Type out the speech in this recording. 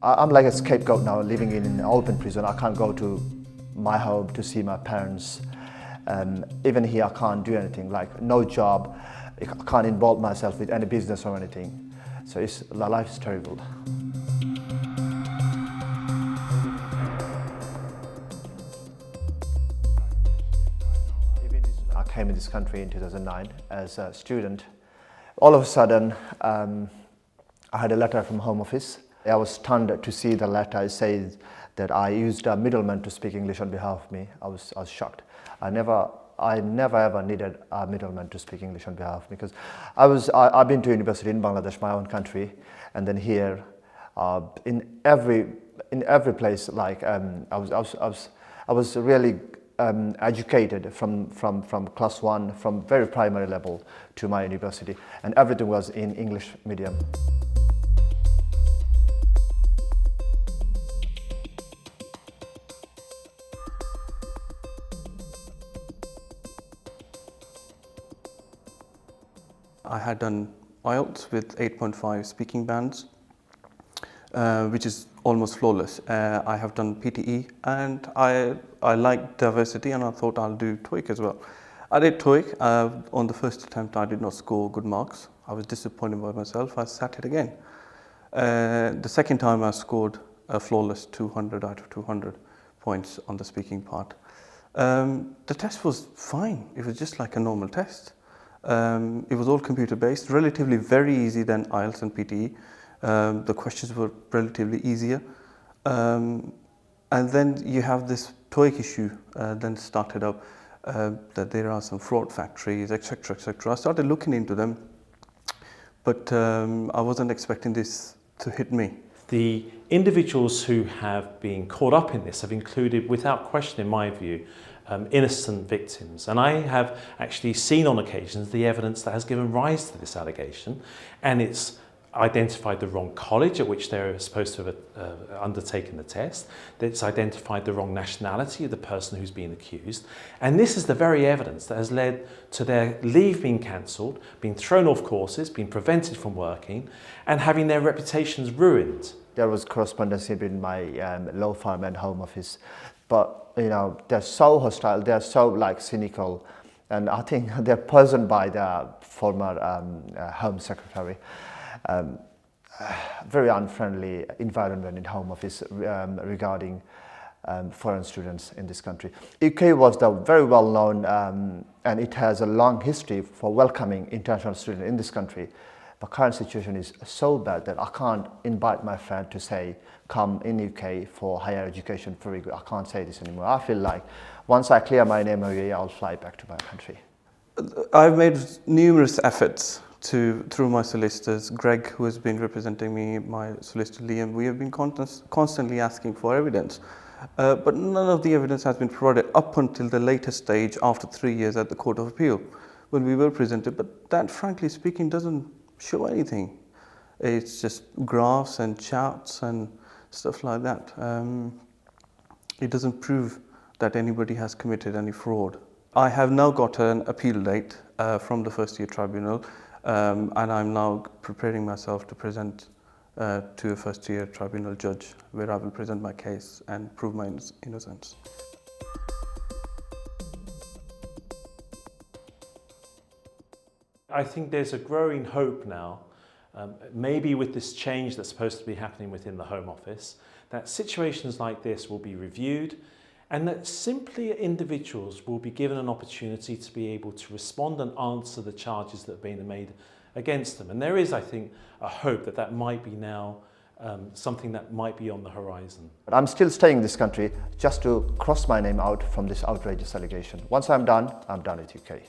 I'm like a scapegoat now, living in an open prison. I can't go to my home to see my parents. Even here, I can't do anything, like no job. I can't involve myself with any business or anything. So life is terrible. I came in this country in 2009 as a student. All of a sudden, I had a letter from Home Office. I was stunned to see the letter. It says that I used a middleman to speak English on behalf of me. I was shocked. I never ever needed a middleman to speak English on behalf of me, because I've been to university in Bangladesh, my own country, and then here, in every place, like I was really educated from class 1, from very primary level to my university, and everything was in English medium. I had done IELTS with 8.5 speaking bands, which is almost flawless. I have done PTE, and I like diversity, and I thought I'll do TOEIC as well. I did TOEIC. On the first attempt, I did not score good marks. I was disappointed by myself. I sat it again. The second time, I scored a flawless 200 out of 200 points on the speaking part. The test was fine. It was just like a normal test. It was all computer-based, relatively very easy than IELTS and PTE. The questions were relatively easier. And then you have this TOEIC issue then started up, that there are some fraud factories, etc., etc. I started looking into them, but I wasn't expecting this to hit me. The individuals who have been caught up in this have included, without question in my view, innocent victims. And I have actually seen on occasions the evidence that has given rise to this allegation, and it's identified the wrong college at which they're supposed to have undertaken the test. It's identified the wrong nationality of the person who's being accused. And this is the very evidence that has led to their leave being cancelled, being thrown off courses, being prevented from working, and having their reputations ruined. There was correspondence between my law firm and Home Office, but they're so hostile, they're so cynical, and I think they're poisoned by the former Home Secretary. Very unfriendly environment in Home Office regarding foreign students in this country. UK was very well known, and it has a long history for welcoming international students in this country. The current situation is so bad that I can't invite my friend to say, come in UK for higher education for good. I can't say this anymore. I feel like once I clear my name away, I'll fly back to my country. I've made numerous efforts through my solicitors, Greg, who has been representing me, my solicitor Liam. We have been constantly asking for evidence, but none of the evidence has been provided up until the latest stage after 3 years at the Court of Appeal, when we were presented. But that, frankly speaking, doesn't show anything. It's just graphs and charts and stuff like that. It doesn't prove that anybody has committed any fraud. I have now got an appeal date from the first year tribunal, and I'm now preparing myself to present to a first year tribunal judge, where I will present my case and prove my innocence. I think there's a growing hope now, maybe with this change that's supposed to be happening within the Home Office, that situations like this will be reviewed, and that simply individuals will be given an opportunity to be able to respond and answer the charges that have been made against them. And there is, I think, a hope that that might be now something that might be on the horizon. But I'm still staying in this country just to cross my name out from this outrageous allegation. Once I'm done with UK.